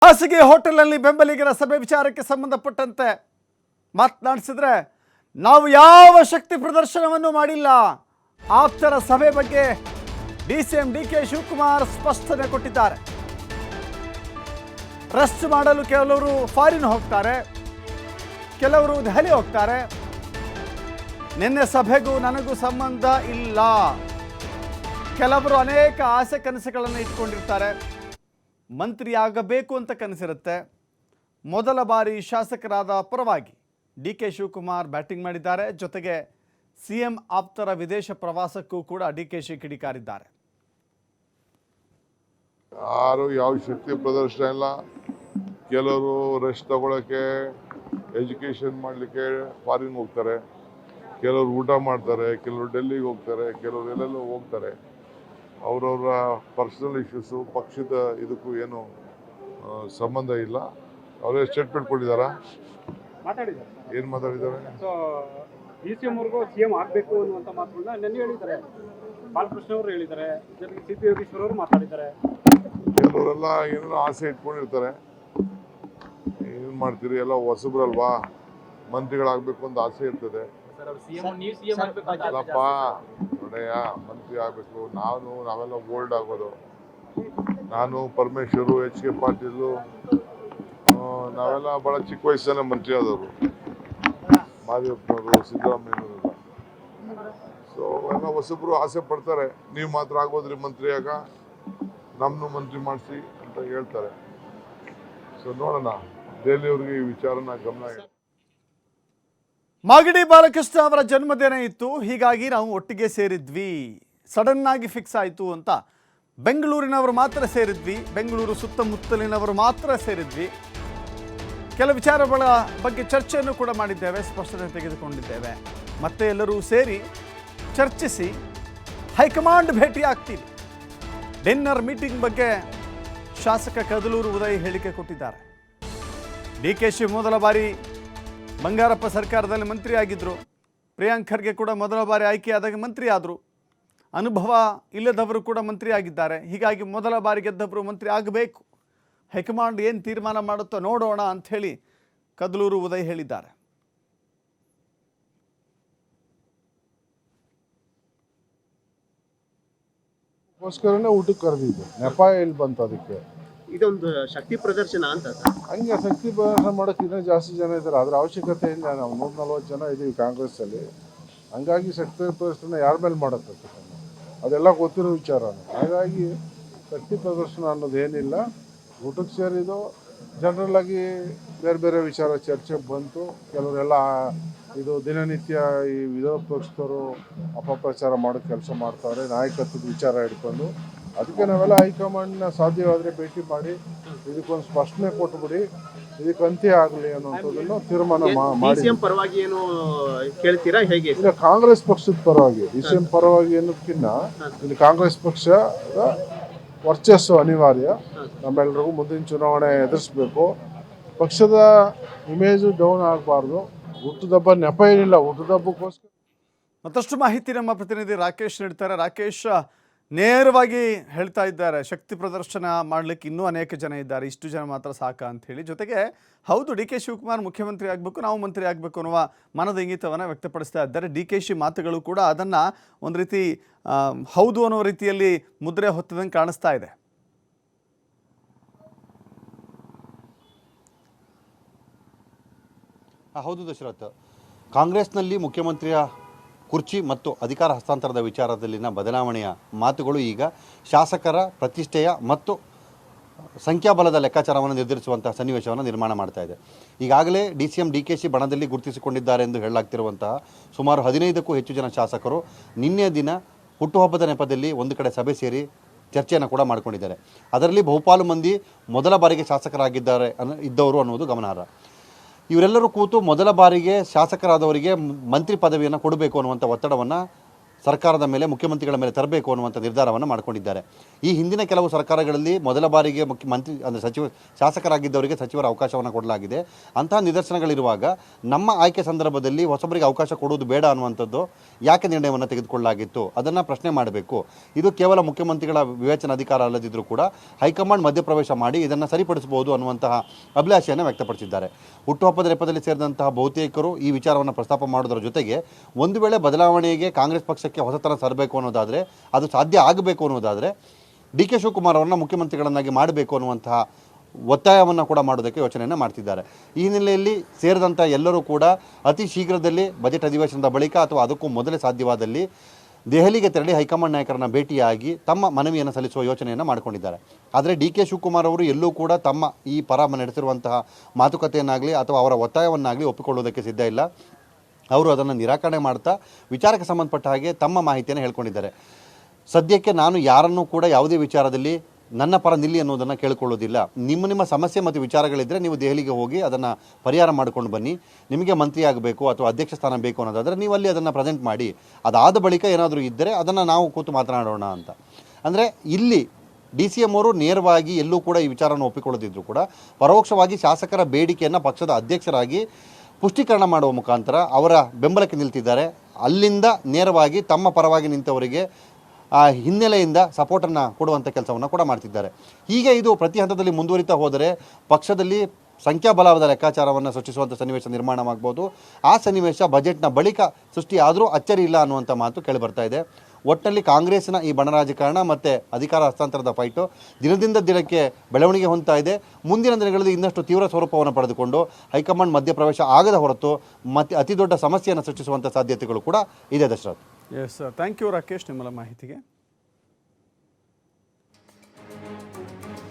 ಖಾಸಗಿ ಹೋಟೆಲ್ನಲ್ಲಿ ಬೆಂಬಲಿಗರ ಸಭೆ ವಿಚಾರಕ್ಕೆ ಸಂಬಂಧಪಟ್ಟಂತೆ ಮಾತನಾಡಿಸಿದ್ರೆ ನಾವು ಯಾವ ಶಕ್ತಿ ಪ್ರದರ್ಶನವನ್ನು ಮಾಡಿಲ್ಲ. ಆಪ್ತರ ಸಭೆ ಬಗ್ಗೆ ಡಿಸಿಎಂ ಡಿಕೆ ಶಿವಕುಮಾರ್ ಸ್ಪಷ್ಟನೆ ಕೊಟ್ಟಿದ್ದಾರೆ. ರೆಸ್ಟ್ ಮಾಡಲು ಕೆಲವರು ಫಾರಿನ್ ಹೋಗ್ತಾರೆ, ಕೆಲವರು ದೆಹಲಿ ಹೋಗ್ತಾರೆ. ನಿನ್ನೆ ಸಭೆಗೂ ನನಗೂ ಸಂಬಂಧ ಇಲ್ಲ. ಕೆಲವರು ಅನೇಕ ಆಸೆ ಕನಸುಗಳನ್ನು ಇಟ್ಕೊಂಡಿರ್ತಾರೆ. ಮಂತ್ರಿ ಆಗಬೇಕು ಅಂತ ಕನಸಿರುತ್ತೆ. ಮೊದಲ ಬಾರಿ ಶಾಸಕರಾದ ಪರವಾಗಿ ಡಿ ಕೆ ಶಿವಕುಮಾರ್ ಬ್ಯಾಟಿಂಗ್ ಮಾಡಿದ್ದಾರೆ. ಜೊತೆಗೆ ಸಿಎಂ ಆಪ್ತರ ವಿದೇಶ ಪ್ರವಾಸಕ್ಕೂ ಕೂಡ ಡಿ ಕೆ ಶಿ ಕಿಡಿಕಾರಿದ್ದಾರೆ. ಯಾರು ಯಾವ ಶಕ್ತಿ ಪ್ರದರ್ಶನ ಇಲ್ಲ. ಕೆಲವರು ರೆಸ್ಟ್ ತಗೊಳಕ್ಕೆ, ಎಜುಕೇಷನ್ ಮಾಡಲಿಕ್ಕೆ ಫಾರಿನ್ ಹೋಗ್ತಾರೆ, ಕೆಲವರು ಊಟ ಮಾಡ್ತಾರೆ, ಕೆಲವರು ಡೆಲ್ಲಿಗೆ ಹೋಗ್ತಾರೆ, ಕೆಲವರು ಎಲ್ಲೆಲ್ಲೋ ಹೋಗ್ತಾರೆ. ಅವರವರ ಪರ್ಸನಲ್ ಇಶ್ಯೂಸು ಪಕ್ಷದ ಇದಕ್ಕೂ ಏನು ಸಂಬಂಧ ಇಲ್ಲ. ಅವರೇ ಸ್ಟೇಟ್ಮೆಂಟ್ ಕೊಟ್ಟಿದ್ದಾರಾ? ಏನು ಮಾತಾಡಿದ್ದಾರೆ? ಡಿಸಿಎಂ ಅವ್ರಿಗೂ ಸಿಎಂ ಆಗಬೇಕು ಅನ್ನುವಂಥ ಮಾತುಗಳನ್ನ ನೆನ್ನೆ ಹೇಳಿದ್ದಾರೆ. ಬಾಲಕೃಷ್ಣ ಅವರು ಹೇಳಿದ್ದಾರೆ, ಜೊತೆಗೆ ಸಿ ಪಿ ಯೋಗೇಶ್ವರ್ ಅವರು ಮಾತಾಡಿದ್ದಾರೆ. ಕೆಲವರೆಲ್ಲ ಏನೋ ಆಸೆ ಇಟ್ಕೊಂಡಿರ್ತಾರೆ. ಏನು ಮಾಡ್ತೀರಿ, ಎಲ್ಲ ಹೊಸಬ್ರಲ್ವಾ, ಮಂತ್ರಿಗಳಾಗಬೇಕು ಅಂತ ಆಸೆ ಇರ್ತದೆ. ಅಲ್ಲಪ್ಪ ನೋಡಯ್ಯ, ಮಂತ್ರಿ ಆಗಬೇಕು. ನಾವೆಲ್ಲ ಓಲ್ಡ್ ಆಗೋದು. ನಾನು, ಪರಮೇಶ್ವರು, ಎಚ್ ಕೆ ಪಾಟೀಲು, ನಾವೆಲ್ಲ ಭಾಳ ಚಿಕ್ಕ ವಯಸ್ಸಲ್ಲೇ ಮಂತ್ರಿ ಆದವರು. ಮಾದೇವಪ್ಪನವರು, ಸಿದ್ದರಾಮಯ್ಯನವರೆಲ್ಲ. ಸೊ ಎಲ್ಲ ಹೊಸಬ್ರು ಆಸೆ ಪಡ್ತಾರೆ. ನೀವು ಮಾತ್ರ ಆಗೋದ್ರಿ ಮಂತ್ರಿ ಆಗ, ನಮ್ಮನ್ನು ಮಂತ್ರಿ ಮಾಡಿಸಿ ಅಂತ ಹೇಳ್ತಾರೆ. ಸೊ ನೋಡೋಣ, ದೆಹಲಿಯವ್ರಿಗೆ ಈ ವಿಚಾರನ ಗಮನ. ಮಾಗಡಿ ಬಾಲಕೃಷ್ಣ ಅವರ ಜನ್ಮದಿನ ಇತ್ತು, ಹೀಗಾಗಿ ನಾವು ಒಟ್ಟಿಗೆ ಸೇರಿದ್ವಿ. ಸಡನ್ ಆಗಿ ಫಿಕ್ಸ್ ಆಯಿತು ಅಂತ ಬೆಂಗಳೂರಿನವರು ಮಾತ್ರ ಸೇರಿದ್ವಿ, ಬೆಂಗಳೂರು ಸುತ್ತಮುತ್ತಲಿನವರು ಮಾತ್ರ ಸೇರಿದ್ವಿ. ಕೆಲ ವಿಚಾರಗಳ ಬಗ್ಗೆ ಚರ್ಚೆಯನ್ನು ಕೂಡ ಮಾಡಿದ್ದೇವೆ, ಸ್ಪಷ್ಟನೆ ತೆಗೆದುಕೊಂಡಿದ್ದೇವೆ. ಮತ್ತೆ ಎಲ್ಲರೂ ಸೇರಿ ಚರ್ಚಿಸಿ ಹೈಕಮಾಂಡ್ ಭೇಟಿ ಆಗ್ತೀವಿ. ಡಿನ್ನರ್ ಮೀಟಿಂಗ್ ಬಗ್ಗೆ ಶಾಸಕ ಕದಲೂರು ಉದಯ್ ಹೇಳಿಕೆ ಕೊಟ್ಟಿದ್ದಾರೆ. ಡಿ ಕೆ ಶಿ ಮೊದಲ ಬಾರಿ ಬಂಗಾರಪ್ಪ ಸರ್ಕಾರದಲ್ಲಿ ಮಂತ್ರಿ ಆಗಿದ್ದರು. ಪ್ರಿಯಾಂಕ್ ಖರ್ಗೆ ಕೂಡ ಮೊದಲ ಬಾರಿ ಆಯ್ಕೆಯಾದಾಗ ಮಂತ್ರಿ ಆದರು. ಅನುಭವ ಇಲ್ಲದವರು ಕೂಡ ಮಂತ್ರಿ ಆಗಿದ್ದಾರೆ. ಹೀಗಾಗಿ ಮೊದಲ ಬಾರಿ ಗೆದ್ದವರು ಮಂತ್ರಿ ಆಗಬೇಕು. ಹೈಕಮಾಂಡ್ ಏನು ತೀರ್ಮಾನ ಮಾಡುತ್ತೋ ನೋಡೋಣ ಅಂಥೇಳಿ ಕದಲೂರು ಉದಯ್ ಹೇಳಿದ್ದಾರೆ. ಗೋಸ್ಕರನೇ ಊಟಕ್ಕೆ ಕರೆದಿದ್ದು. ನೆಪ ಎಲ್ಲಿ ಬಂತು ಅದಕ್ಕೆ? ಇದೊಂದು ಶಕ್ತಿ ಪ್ರದರ್ಶನ ಅಂತ. ಹಂಗೆ ಶಕ್ತಿ ಪ್ರದರ್ಶನ ಮಾಡೋಕ್ಕೆ ಇನ್ನೂ ಜಾಸ್ತಿ ಜನ ಇದ್ದಾರೆ. ಅದರ ಅವಶ್ಯಕತೆ ಇಲ್ಲ. ನಾವು 140 ಜನ ಇದ್ದೀವಿ ಕಾಂಗ್ರೆಸ್ಸಲ್ಲಿ. ಹಂಗಾಗಿ ಶಕ್ತಿ ಪ್ರದರ್ಶನ ಯಾರ ಮೇಲೆ ಮಾಡೋಕ್ಕೆ ಅದೆಲ್ಲ ಗೊತ್ತಿರೋ ವಿಚಾರ. ಹಾಗಾಗಿ ಶಕ್ತಿ ಪ್ರದರ್ಶನ ಅನ್ನೋದು ಏನಿಲ್ಲ. ಊಟಕ್ಕೆ ಸೇರಿದ್ದು ಜನರಲ್ಲಾಗಿ ಬೇರೆ ಬೇರೆ ವಿಚಾರ ಚರ್ಚೆಗೆ ಬಂತು. ಕೆಲವರೆಲ್ಲ ಇದು ದಿನನಿತ್ಯ ಈ ವಿರೋಧ ಪಕ್ಷದವರು ಅಪಪ್ರಚಾರ ಮಾಡೋ ಕೆಲಸ ಮಾಡ್ತಾರೆ, ನಾಯಕತ್ವದ ವಿಚಾರ ಹಿಡ್ಕೊಂಡು. ಅದಕ್ಕೆ ನಾವೆಲ್ಲ ಹೈಕಮಾಂಡ್ನ ಸಾಧ್ಯವಾದರೆ ಭೇಟಿ ಮಾಡಿ ಇದಕ್ಕೊಂದು ಸ್ಪಷ್ಟನೆ ಕೊಟ್ಬಿಡಿ, ಇದಕ್ಕೆ ಅಂತ್ಯ ಆಗಲಿ ಅನ್ನೋಂಥದ್ದನ್ನು ತೀರ್ಮಾನ ಮಾಡಿ. ಪರವಾಗಿ ಏನು ಕೇಳ್ತೀರಾ ಹೇಗೆ? ಇಲ್ಲ, ಕಾಂಗ್ರೆಸ್ ಪಕ್ಷದ ಪರವಾಗಿ. ಡಿಸಿಎಂ ಪರವಾಗಿ ಅನ್ನೋದಕ್ಕಿಂತ ಇಲ್ಲಿ ಕಾಂಗ್ರೆಸ್ ಪಕ್ಷದ ವರ್ಚಸ್ಸು ಅನಿವಾರ್ಯ. ನಮ್ಮೆಲ್ಲರಿಗೂ ಮುಂದಿನ ಚುನಾವಣೆ ಎದುರಿಸ್ಬೇಕು. ಪಕ್ಷದ ಇಮೇಜು ಡೌನ್ ಆಗಬಾರ್ದು. ಹುಟ್ಟುದಬ್ಬ ನೆಪ ಏನಿಲ್ಲ, ಹುಟ್ಟುದಬ್ಬಕ್ಕೋಸ್ಕರ. ಮತ್ತಷ್ಟು ಮಾಹಿತಿ ನಮ್ಮ ಪ್ರತಿನಿಧಿ ರಾಕೇಶ್ ನೀಡ್ತಾರೆ. ರಾಕೇಶ್, ನೇರವಾಗಿ ಹೇಳ್ತಾ ಇದ್ದಾರೆ, ಶಕ್ತಿ ಪ್ರದರ್ಶನ ಮಾಡಲಿಕ್ಕೆ ಇನ್ನೂ ಅನೇಕ ಜನ ಇದ್ದಾರೆ, ಇಷ್ಟು ಜನ ಮಾತ್ರ ಸಾಕ ಅಂಥೇಳಿ. ಜೊತೆಗೆ ಹೌದು, ಡಿ ಕೆ ಶಿವಕುಮಾರ್ ಮುಖ್ಯಮಂತ್ರಿ ಆಗಬೇಕು, ನಾವು ಮಂತ್ರಿ ಆಗಬೇಕು ಅನ್ನುವ ಮನದ ಇಂಗಿತವನ್ನು ವ್ಯಕ್ತಪಡಿಸ್ತಾ ಇದ್ದಾರೆ. ಡಿ ಕೆ ಶಿ ಮಾತುಗಳು ಕೂಡ ಅದನ್ನು ಒಂದು ರೀತಿ ಹೌದು ಅನ್ನೋ ರೀತಿಯಲ್ಲಿ ಮುದ್ರೆ ಹೊತ್ತದಂಗೆ ಕಾಣಿಸ್ತಾ ಇದೆ. ಹೌದು ದಶರಥ್, ಕಾಂಗ್ರೆಸ್ನಲ್ಲಿ ಮುಖ್ಯಮಂತ್ರಿಯ ಕುರ್ಚಿ ಮತ್ತು ಅಧಿಕಾರ ಹಸ್ತಾಂತರದ ವಿಚಾರದಲ್ಲಿನ ಬದಲಾವಣೆಯ ಮಾತುಗಳು ಈಗ ಶಾಸಕರ ಪ್ರತಿಷ್ಠೆಯ ಮತ್ತು ಸಂಖ್ಯಾಬಲದ ಲೆಕ್ಕಾಚಾರವನ್ನು ನಿರ್ಧರಿಸುವಂತಹ ಸನ್ನಿವೇಶವನ್ನು ನಿರ್ಮಾಣ ಮಾಡ್ತಾ ಇದೆ. ಈಗಾಗಲೇ ಡಿಸಿಎಂ ಡಿಕೆ ಶಿ ಬಣದಲ್ಲಿ ಗುರುತಿಸಿಕೊಂಡಿದ್ದಾರೆ ಎಂದು ಹೇಳಲಾಗ್ತಿರುವಂತಹ ಸುಮಾರು 15ಕ್ಕೂ ಹೆಚ್ಚು ಜನ ಶಾಸಕರು ನಿನ್ನೆ ದಿನ ಹುಟ್ಟುಹಬ್ಬದ ನೆಪದಲ್ಲಿ ಒಂದು ಕಡೆ ಸಭೆ ಸೇರಿ ಚರ್ಚೆಯನ್ನು ಕೂಡ ಮಾಡಿಕೊಂಡಿದ್ದಾರೆ. ಅದರಲ್ಲಿ ಬಹುಪಾಲು ಮಂದಿ ಮೊದಲ ಬಾರಿಗೆ ಶಾಸಕರಾಗಿದ್ದಾರೆ ಇದ್ದವರು ಅನ್ನೋದು ಗಮನಾರ್ಹ. ಇವರೆಲ್ಲರೂ ಕೂತು ಮೊದಲ ಬಾರಿಗೆ ಶಾಸಕರಾದವರಿಗೆ ಮಂತ್ರಿ ಪದವಿಯನ್ನು ಕೊಡಬೇಕು ಅನ್ನುವಂಥ ಒತ್ತಡವನ್ನು ಸರ್ಕಾರದ ಮೇಲೆ ಮುಖ್ಯಮಂತ್ರಿಗಳ ಮೇಲೆ ತರಬೇಕು ಅನ್ನುವಂಥ ನಿರ್ಧಾರವನ್ನು ಮಾಡಿಕೊಂಡಿದ್ದಾರೆ. ಈ ಹಿಂದಿನ ಕೆಲವು ಸರ್ಕಾರಗಳಲ್ಲಿ ಮೊದಲ ಬಾರಿಗೆ ಮುಖ್ಯಮಂತ್ರಿ ಅಂದರೆ ಶಾಸಕರಾಗಿದ್ದವರಿಗೆ ಸಚಿವರ ಅವಕಾಶವನ್ನು ಕೊಡಲಾಗಿದೆ. ಅಂತಹ ನಿದರ್ಶನಗಳಿರುವಾಗ ನಮ್ಮ ಆಯ್ಕೆ ಸಂದರ್ಭದಲ್ಲಿ ಹೊಸಬರಿಗೆ ಅವಕಾಶ ಕೊಡುವುದು ಬೇಡ ಅನ್ನುವಂಥದ್ದು ಯಾಕೆ ನಿರ್ಣಯವನ್ನು ತೆಗೆದುಕೊಳ್ಳಲಾಗಿತ್ತು ಅದನ್ನು ಪ್ರಶ್ನೆ ಮಾಡಬೇಕು. ಇದು ಕೇವಲ ಮುಖ್ಯಮಂತ್ರಿಗಳ ವಿವೇಚನ ಅಧಿಕಾರ ಅಲ್ಲದಿದ್ದರೂ ಕೂಡ ಹೈಕಮಾಂಡ್ ಮಧ್ಯಪ್ರವೇಶ ಮಾಡಿ ಇದನ್ನು ಸರಿಪಡಿಸಬಹುದು ಅನ್ನುವಂತಹ ಅಭಿಲಾಷೆಯನ್ನು ವ್ಯಕ್ತಪಡಿಸಿದ್ದಾರೆ. ಹುಟ್ಟುಹಬ್ಬದ ನೆಪದಲ್ಲಿ ಸೇರಿದಂತಹ ಬಹುತೇಕರು ಈ ವಿಚಾರವನ್ನು ಪ್ರಸ್ತಾಪ ಮಾಡೋದರ ಜೊತೆಗೆ ಒಂದು ವೇಳೆ ಬದಲಾವಣೆಗೆ ಕಾಂಗ್ರೆಸ್ ಪಕ್ಷಕ್ಕೆ ಹೊಸತನ ತರಬೇಕು ಅನ್ನೋದಾದರೆ, ಅದು ಸಾಧ್ಯ ಆಗಬೇಕು ಅನ್ನೋದಾದರೆ ಡಿ.ಕೆ. ಶಿವಕುಮಾರ್ ಅವರನ್ನು ಮುಖ್ಯಮಂತ್ರಿಗಳನ್ನಾಗಿ ಮಾಡಬೇಕು ಅನ್ನುವಂತಹ ಒತ್ತಾಯವನ್ನು ಕೂಡ ಮಾಡೋದಕ್ಕೆ ಯೋಚನೆಯನ್ನು ಮಾಡ್ತಿದ್ದಾರೆ. ಈ ಹಿನ್ನೆಲೆಯಲ್ಲಿ ಸೇರಿದಂಥ ಎಲ್ಲರೂ ಕೂಡ ಅತಿ ಶೀಘ್ರದಲ್ಲಿ ಬಜೆಟ್ ಅಧಿವೇಶನದ ಬಳಿಕ ಅಥವಾ ಅದಕ್ಕೂ ಮೊದಲೇ ಸಾಧ್ಯವಾದಲ್ಲಿ ದೆಹಲಿಗೆ ತೆರಳಿ ಹೈಕಮಾಂಡ್ ನಾಯಕರನ್ನ ಭೇಟಿಯಾಗಿ ತಮ್ಮ ಮನವಿಯನ್ನು ಸಲ್ಲಿಸುವ ಯೋಚನೆಯನ್ನು ಮಾಡಿಕೊಂಡಿದ್ದಾರೆ. ಆದರೆ ಡಿ.ಕೆ. ಶಿವಕುಮಾರ್ ಅವರು ಎಲ್ಲೂ ಕೂಡ ತಮ್ಮ ಈ ಪರ ನಡೆಸಿರುವಂತಹ ಮಾತುಕತೆಯನ್ನಾಗಲಿ ಅಥವಾ ಅವರ ಒತ್ತಾಯವನ್ನಾಗಲಿ ಒಪ್ಪಿಕೊಳ್ಳುವುದಕ್ಕೆ ಸಿದ್ಧ ಇಲ್ಲ. ಅವರು ಅದನ್ನು ನಿರಾಕರಣೆ ಮಾಡ್ತಾ ವಿಚಾರಕ್ಕೆ ಸಂಬಂಧಪಟ್ಟ ಹಾಗೆ ತಮ್ಮ ಮಾಹಿತಿಯನ್ನು ಹೇಳ್ಕೊಂಡಿದ್ದಾರೆ. ಸದ್ಯಕ್ಕೆ ನಾನು ಯಾರನ್ನೂ ಕೂಡ ಯಾವುದೇ ವಿಚಾರದಲ್ಲಿ ನನ್ನ ಪರ ನಿಲ್ಲಿ ಅನ್ನೋದನ್ನು ಕೇಳಿಕೊಳ್ಳೋದಿಲ್ಲ. ನಿಮ್ಮ ಸಮಸ್ಯೆ ಮತ್ತು ವಿಚಾರಗಳಿದ್ದರೆ ನೀವು ದೆಹಲಿಗೆ ಹೋಗಿ ಅದನ್ನು ಪರಿಹಾರ ಮಾಡಿಕೊಂಡು ಬನ್ನಿ. ನಿಮಗೆ ಮಂತ್ರಿ ಆಗಬೇಕು ಅಥವಾ ಅಧ್ಯಕ್ಷ ಸ್ಥಾನ ಬೇಕು ಅನ್ನೋದಾದರೆ ನೀವು ಅಲ್ಲಿ ಅದನ್ನು ಪ್ರೆಸೆಂಟ್ ಮಾಡಿ, ಅದಾದ ಬಳಿಕ ಏನಾದರೂ ಇದ್ದರೆ ಅದನ್ನು ನಾವು ಕೂತು ಮಾತನಾಡೋಣ ಅಂತ. ಅಂದರೆ ಇಲ್ಲಿ DCM ಅವರು ನೇರವಾಗಿ ಎಲ್ಲೂ ಕೂಡ ಈ ವಿಚಾರವನ್ನು ಒಪ್ಪಿಕೊಳ್ಳದಿದ್ದರೂ ಕೂಡ ಪರೋಕ್ಷವಾಗಿ ಶಾಸಕರ ಬೇಡಿಕೆಯನ್ನು ಪಕ್ಷದ ಅಧ್ಯಕ್ಷರಾಗಿ ಪುಷ್ಟೀಕರಣ ಮಾಡುವ ಮುಖಾಂತರ ಅವರ ಬೆಂಬಲಕ್ಕೆ ನಿಲ್ತಿದ್ದಾರೆ. ಅಲ್ಲಿಂದ ನೇರವಾಗಿ ತಮ್ಮ ಪರವಾಗಿ ನಿಂತವರಿಗೆ ಆ ಹಿನ್ನೆಲೆಯಿಂದ ಸಪೋರ್ಟನ್ನು ಕೊಡುವಂಥ ಕೆಲಸವನ್ನು ಕೂಡ ಮಾಡ್ತಿದ್ದಾರೆ. ಹೀಗೆ ಇದು ಪ್ರತಿ ಹಂತದಲ್ಲಿ ಮುಂದುವರಿತಾ ಹೋದರೆ ಪಕ್ಷದಲ್ಲಿ ಸಂಖ್ಯಾಬಲವಾದ ಲೆಕ್ಕಾಚಾರವನ್ನು ಸೃಷ್ಟಿಸುವಂಥ ಸನ್ನಿವೇಶ ನಿರ್ಮಾಣವಾಗ್ಬೋದು. ಆ ಸನ್ನಿವೇಶ ಬಜೆಟ್ನ ಬಳಿಕ ಸೃಷ್ಟಿಯಾದರೂ ಅಚ್ಚರಿ ಇಲ್ಲ ಅನ್ನುವಂಥ ಮಾತು ಕೇಳಿಬರ್ತಾ ಇದೆ. ಒಟ್ಟಿನಲ್ಲಿ ಕಾಂಗ್ರೆಸ್ನ ಈ ಬಣರಾಜಕಾರಣ ಮತ್ತು ಅಧಿಕಾರ ಹಸ್ತಾಂತರದ ಫೈಟು ದಿನದಿಂದ ದಿನಕ್ಕೆ ಬೆಳವಣಿಗೆ ಹೊಂದ್ತಾ ಇದೆ. ಮುಂದಿನ ದಿನಗಳಲ್ಲಿ ಇನ್ನಷ್ಟು ತೀವ್ರ ಸ್ವರೂಪವನ್ನು ಪಡೆದುಕೊಂಡು ಹೈಕಮಾಂಡ್ ಮಧ್ಯಪ್ರವೇಶ ಆಗದ ಹೊರತು ಮತ್ತೆ ಅತಿ ದೊಡ್ಡ ಸಮಸ್ಯೆಯನ್ನು ಸೃಷ್ಟಿಸುವಂಥ ಸಾಧ್ಯತೆಗಳು ಕೂಡ ಇದೆ. Dasharath. Yes, thank you Rakesh ನಿಮ್ಮೆಲ್ಲ ಮಾಹಿತಿಗೆ.